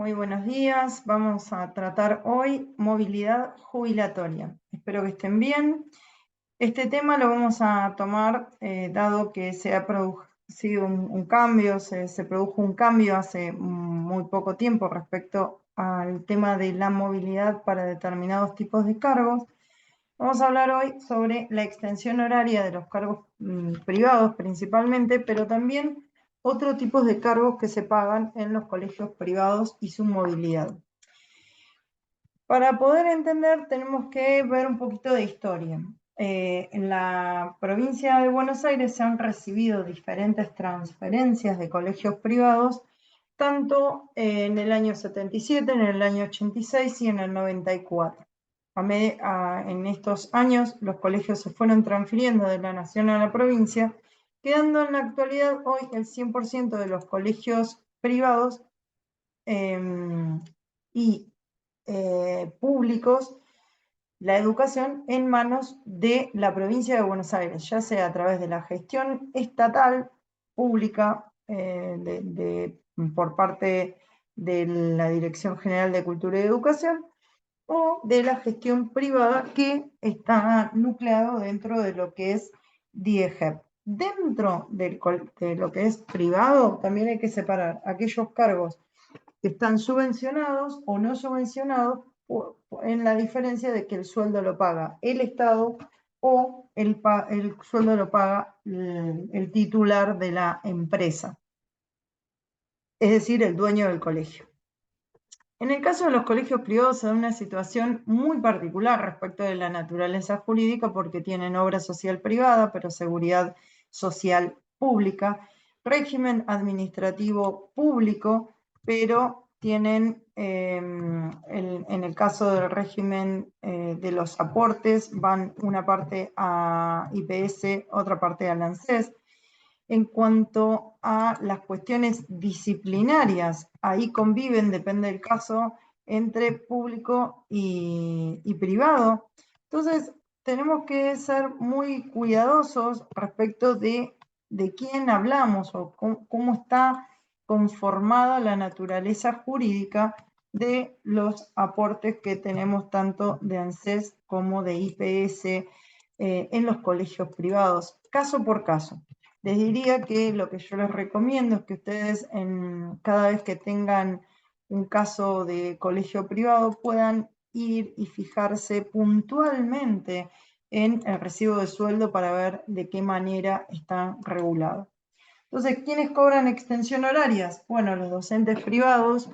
Muy buenos días. Vamos a tratar hoy movilidad jubilatoria. Espero que estén bien. Este tema lo vamos a tomar dado que se ha producido un cambio, se produjo un cambio hace muy poco tiempo respecto al tema de la movilidad para determinados tipos de cargos. Vamos a hablar hoy sobre la extensión horaria de los cargos privados principalmente, pero también otros tipos de cargos que se pagan en los colegios privados y su movilidad. Para poder entender tenemos que ver un poquito de historia. En la provincia de Buenos Aires se han recibido diferentes transferencias de colegios privados, tanto en el año 77, en el año 86 y en el 94. En estos años los colegios se fueron transfiriendo de la nación a la provincia, quedando en la actualidad hoy el 100% de los colegios privados y públicos, la educación en manos de la provincia de Buenos Aires, ya sea a través de la gestión estatal pública por parte de la Dirección General de Cultura y Educación, o de la gestión privada que está nucleado dentro de lo que es DIEGEP. Dentro de lo que es privado también hay que separar aquellos cargos que están subvencionados o no subvencionados en la diferencia de que el sueldo lo paga el Estado o el sueldo lo paga el titular de la empresa, es decir, el dueño del colegio. En el caso de los colegios privados se da una situación muy particular respecto de la naturaleza jurídica porque tienen obra social privada, pero seguridad social pública, régimen administrativo público, pero tienen, en el caso del régimen de los aportes, van una parte a IPS, otra parte a ANSES. En cuanto a las cuestiones disciplinarias, ahí conviven, depende del caso, entre público y privado. Entonces, tenemos que ser muy cuidadosos respecto de quién hablamos o cómo está conformada la naturaleza jurídica de los aportes que tenemos tanto de ANSES como de IPS en los colegios privados, caso por caso. Les diría que lo que yo les recomiendo es que ustedes cada vez que tengan un caso de colegio privado puedan ir y fijarse puntualmente en el recibo de sueldo para ver de qué manera está regulado. Entonces, ¿quiénes cobran extensión horarias? Bueno, los docentes privados,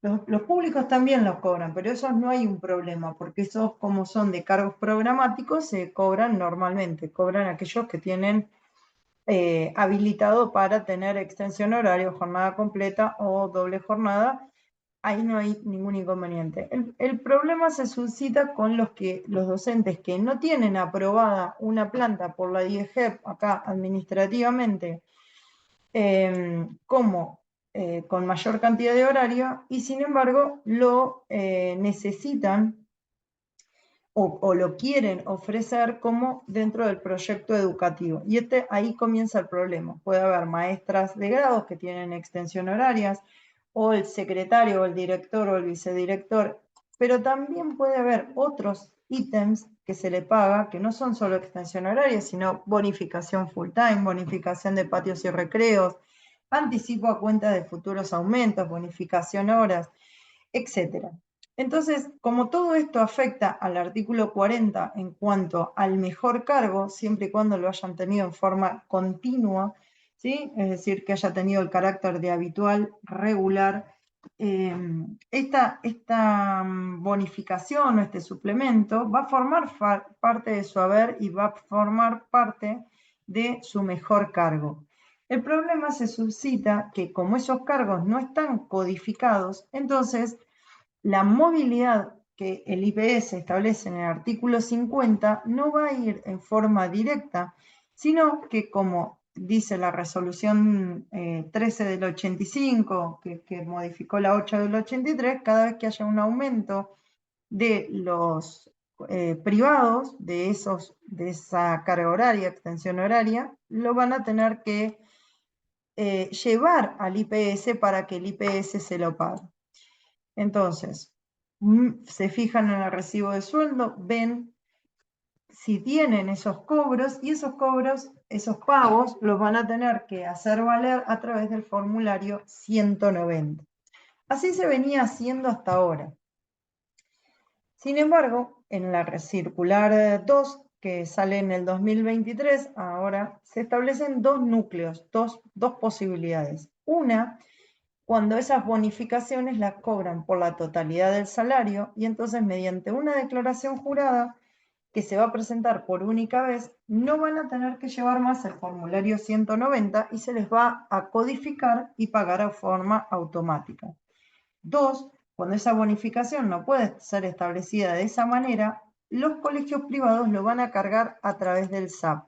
los públicos también los cobran, pero esos no hay un problema, porque esos, como son de cargos programáticos, se cobran normalmente, cobran aquellos que tienen habilitado para tener extensión horaria, jornada completa o doble jornada. Ahí no hay ningún inconveniente. El problema se suscita con los docentes que no tienen aprobada una planta por la DIEGEP acá administrativamente como con mayor cantidad de horario y sin embargo lo necesitan o lo quieren ofrecer como dentro del proyecto educativo. Y ahí comienza el problema. Puede haber maestras de grados que tienen extensión horarias, o el secretario, o el director, o el vicedirector, pero también puede haber otros ítems que se le paga, que no son solo extensión horaria, sino bonificación full time, bonificación de patios y recreos, anticipo a cuenta de futuros aumentos, bonificación horas, etc. Entonces, como todo esto afecta al artículo 40 en cuanto al mejor cargo, siempre y cuando lo hayan tenido en forma continua, ¿sí? Es decir, que haya tenido el carácter de habitual, regular, esta bonificación o este suplemento va a formar parte de su haber y va a formar parte de su mejor cargo. El problema se suscita que como esos cargos no están codificados, entonces la movilidad que el IPS establece en el artículo 50 no va a ir en forma directa, sino que como dice la resolución 13 del 85, que modificó la 8 del 83, cada vez que haya un aumento de los privados, de esa carga horaria, extensión horaria, lo van a tener que llevar al IPS para que el IPS se lo pague. Entonces, se fijan en el recibo de sueldo, ven si tienen esos cobros y esos cobros, esos pagos, los van a tener que hacer valer a través del formulario 190. Así se venía haciendo hasta ahora. Sin embargo, en la circular 2, que sale en el 2023, ahora se establecen dos núcleos, dos posibilidades. Una, cuando esas bonificaciones las cobran por la totalidad del salario y entonces mediante una declaración jurada que se va a presentar por única vez, no van a tener que llevar más el formulario 190 y se les va a codificar y pagar a forma automática. Dos, cuando esa bonificación no puede ser establecida de esa manera, los colegios privados lo van a cargar a través del SAP.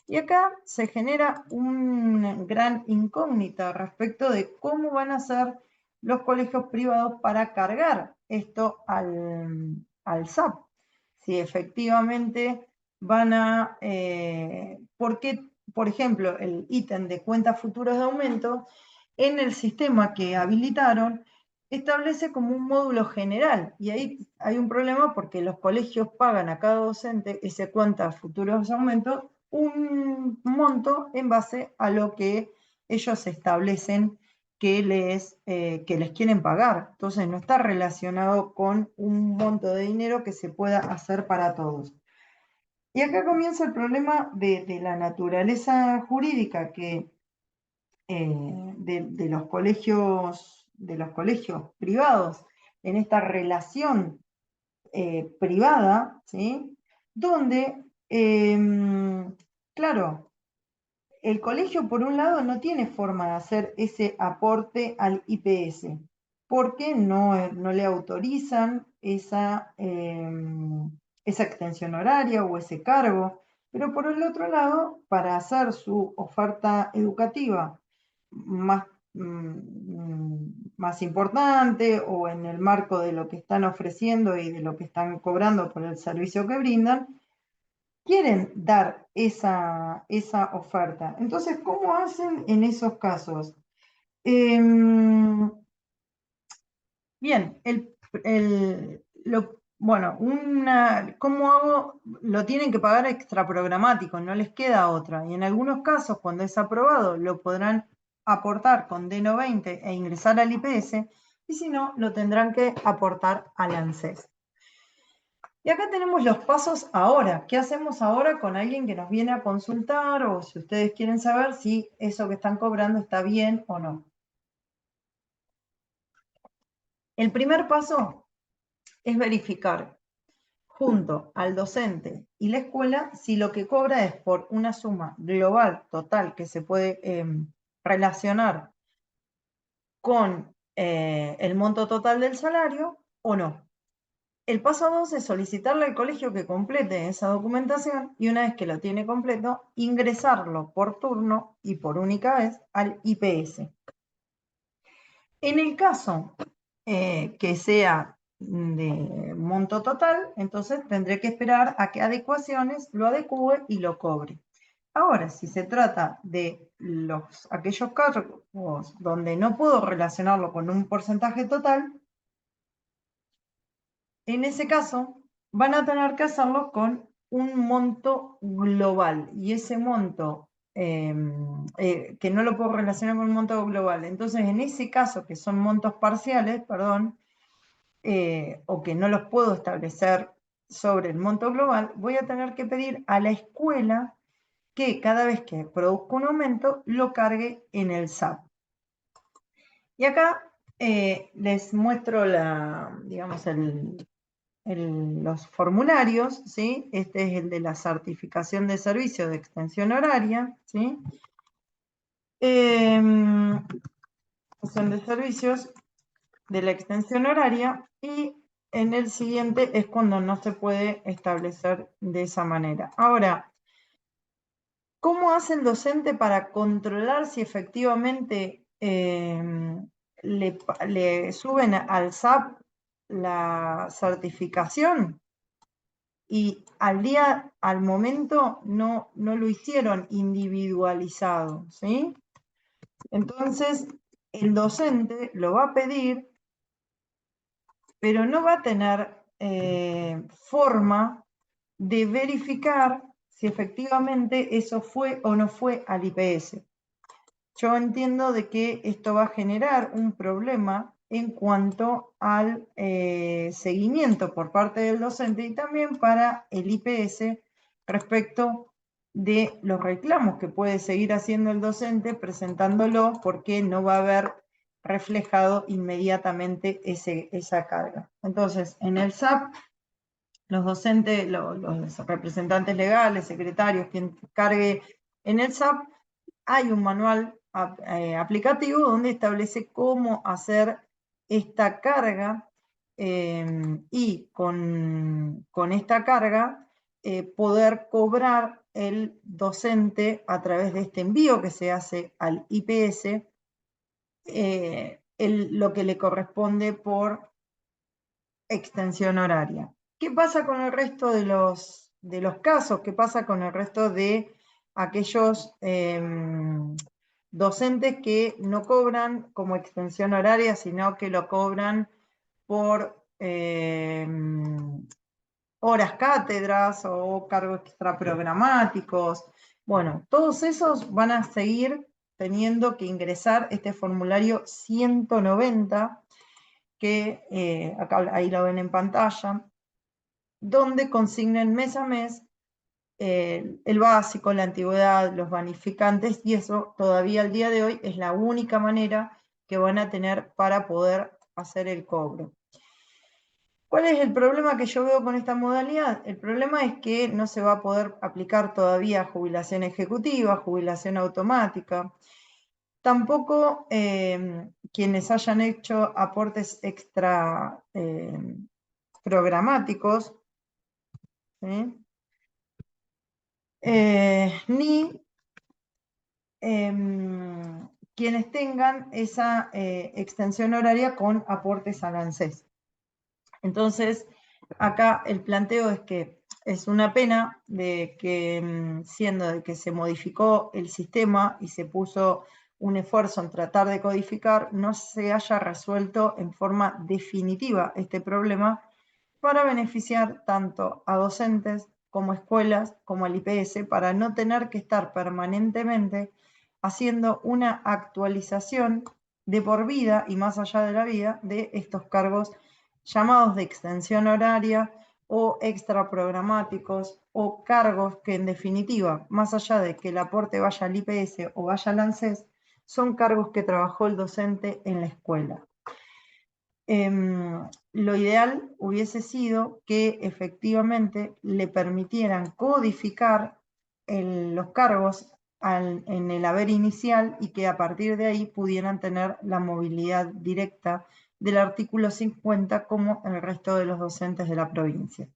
Y acá se genera una gran incógnita respecto de cómo van a ser los colegios privados para cargar esto al SAP. Si efectivamente van a, porque, por ejemplo, el ítem de cuentas futuras de aumento, en el sistema que habilitaron, establece como un módulo general, y ahí hay un problema porque los colegios pagan a cada docente ese cuenta futuros de aumento un monto en base a lo que ellos establecen que les quieren pagar. Entonces no está relacionado con un monto de dinero que se pueda hacer para todos. Y acá comienza el problema de la naturaleza jurídica que, de los colegios privados en esta relación privada, ¿sí? Donde, claro, el colegio, por un lado, no tiene forma de hacer ese aporte al IPS, porque no le autorizan esa extensión horaria o ese cargo. Pero por el otro lado, para hacer su oferta educativa más, más importante o en el marco de lo que están ofreciendo y de lo que están cobrando por el servicio que brindan, quieren dar esa oferta. Entonces, ¿cómo hacen en esos casos? Bien, bueno, ¿cómo hago? Lo tienen que pagar extra programático, no les queda otra. Y en algunos casos, cuando es aprobado, lo podrán aportar con D90 e ingresar al IPS, y si no, lo tendrán que aportar al ANSES. Y acá tenemos los pasos ahora. ¿Qué hacemos ahora con alguien que nos viene a consultar o si ustedes quieren saber si eso que están cobrando está bien o no? El primer paso es verificar junto al docente y la escuela si lo que cobra es por una suma global total que se puede relacionar con el monto total del salario o no. El paso 2 es solicitarle al colegio que complete esa documentación y una vez que lo tiene completo, ingresarlo por turno y por única vez al IPS. En el caso que sea de monto total, entonces tendré que esperar a que adecuaciones lo adecúe y lo cobre. Ahora, si se trata de aquellos cargos donde no puedo relacionarlo con un porcentaje total, en ese caso van a tener que hacerlo con un monto global y ese monto que no lo puedo relacionar con un monto global. Entonces, en ese caso, que son montos parciales, perdón, o que no los puedo establecer sobre el monto global, voy a tener que pedir a la escuela que cada vez que produzca un aumento lo cargue en el SAP. Y acá les muestro digamos, los formularios, ¿sí? Este es el de la certificación de servicio de extensión horaria, ¿sí? Extensión de servicios de la extensión horaria, y en el siguiente es cuando no se puede establecer de esa manera. Ahora, ¿cómo hace el docente para controlar si efectivamente le suben al SAP la certificación y al momento no lo hicieron individualizado, ¿sí? Entonces, el docente lo va a pedir pero no va a tener forma de verificar si efectivamente eso fue o no fue al IPS. Yo entiendo de que esto va a generar un problema en cuanto al seguimiento por parte del docente y también para el IPS respecto de los reclamos que puede seguir haciendo el docente presentándolo, porque no va a haber reflejado inmediatamente esa carga. Entonces, en el SAP, los docentes, los representantes legales, secretarios, quien cargue en el SAP, hay un manual aplicativo donde establece cómo hacer esta carga y con esta carga poder cobrar el docente a través de este envío que se hace al IPS lo que le corresponde por extensión horaria. ¿Qué pasa con el resto de los casos? ¿Qué pasa con el resto de aquellos docentes que no cobran como extensión horaria, sino que lo cobran por horas cátedras o cargos extraprogramáticos? Bueno, todos esos van a seguir teniendo que ingresar este formulario 190, que acá, ahí lo ven en pantalla, donde consignen mes a mes el básico, la antigüedad, los bonificantes, y eso todavía al día de hoy es la única manera que van a tener para poder hacer el cobro. ¿Cuál es el problema que yo veo con esta modalidad? El problema es que no se va a poder aplicar todavía jubilación ejecutiva, jubilación automática. Tampoco quienes hayan hecho aportes extra programáticos, ¿sí? Ni quienes tengan esa extensión horaria con aportes al ANSES. Entonces, acá el planteo es que es una pena de que, siendo de que se modificó el sistema y se puso un esfuerzo en tratar de codificar, no se haya resuelto en forma definitiva este problema para beneficiar tanto a docentes como escuelas, como al IPS, para no tener que estar permanentemente haciendo una actualización de por vida y más allá de la vida de estos cargos llamados de extensión horaria o extraprogramáticos o cargos que en definitiva, más allá de que el aporte vaya al IPS o vaya al ANSES, son cargos que trabajó el docente en la escuela. Lo ideal hubiese sido que efectivamente le permitieran codificar los cargos en el haber inicial y que a partir de ahí pudieran tener la movilidad directa del artículo 50 como el resto de los docentes de la provincia.